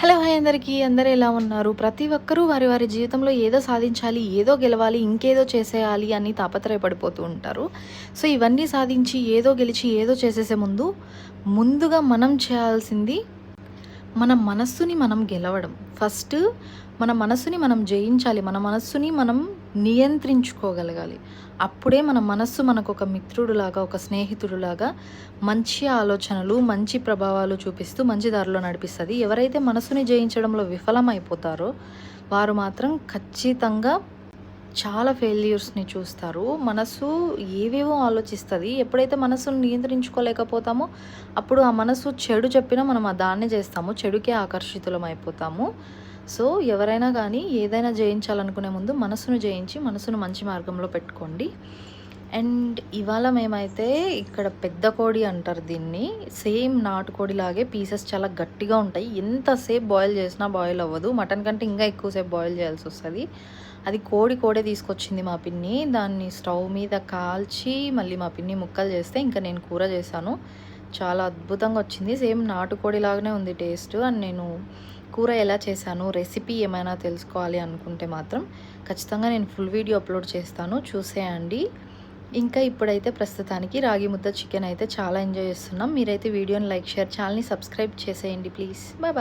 Hello hi అందరికీ అందరూ ఎలా ఉన్నారు? ప్రతి ఒక్కరూ వారి వారి జీవితంలో ఏదో సాధించాలి, ఏదో గెలవాలి, ఇంకేదో చేసేయాలి అని తాపత్రయపడిపోతూ ఉంటారు. సో, ఇవన్నీ సాధించి, ఏదో గెలిచి, ఏదో చేసేసే ముందుగా మనం చేయాల్సింది మన మనస్సుని మనం గెలవడం. ఫస్ట్ మన మనస్సుని మనం జయించాలి. మన మనస్సుని మనం నియంత్రించుకోగలగాలి. అప్పుడే మన మనస్సు మనకొక మిత్రుడులాగా, ఒక స్నేహితుడులాగా మంచి ఆలోచనలు, మంచి ప్రభావాలు చూపిస్తూ మంచి దారిలో నడిపిస్తది. ఎవరైతే మనస్సుని జయించడంలో విఫలమైపోతారో వారు మాత్రం ఖచ్చితంగా చాలా ఫెయిల్యూర్స్‌ని చూస్తారు. మనసు ఏవేవో ఆలోచిస్తది. ఎప్పుడైతే మనసుని నియంత్రించుకోలేకపోతామో, అప్పుడు ఆ మనసు చెడు చెప్పినా మనం దాన్నే చేస్తాము. చెడుకే ఆకర్షితులమైపోతాము. సో, ఎవరైనా కానీ ఏదైనా జయించాలనుకునే ముందు మనసును జయించి, మనసును మంచి మార్గంలో పెట్టుకోండి. అండ్ ఇవాళ మేమైతే ఇక్కడ పెద్ద కోడి అంటారు దీన్ని. సేమ్ నాటుకోడిలాగే పీసెస్ చాలా గట్టిగా ఉంటాయి. ఎంతసేపు బాయిల్ చేసినా బాయిల్ అవ్వదు. మటన్ కంటే ఇంకా ఎక్కువసేపు బాయిల్ చేయాల్సొస్తది. అది కోడే తీసుకొచ్చింది మా పిన్ని. దాన్ని స్టవ్ మీద కాల్చి మళ్ళీ మా పిన్ని ముక్కలు చేస్తే ఇంకా నేను కూర చేశాను. చాలా అద్భుతంగా వచ్చింది. సేమ్ నాటుకోడిలాగానే ఉంది టేస్ట్. అండ్ నేను కూర ఎలా చేశాను, రెసిపీ ఏమైనా తెలుసుకోవాలి అనుకుంటే మాత్రం ఖచ్చితంగా నేను ఫుల్ వీడియో అప్లోడ్ చేస్తాను, చూసేయండి. ఇంకా ఇప్పుడైతే ప్రస్తుతానికి రాగి ముద్ద చికెన్ అయితే చాలా ఎంజాయ్ చేస్తున్నాం. మీరైతే వీడియోని లైక్, షేర్, ఛానల్ని సబ్స్క్రైబ్ చేసేయండి ప్లీజ్. Bye bye.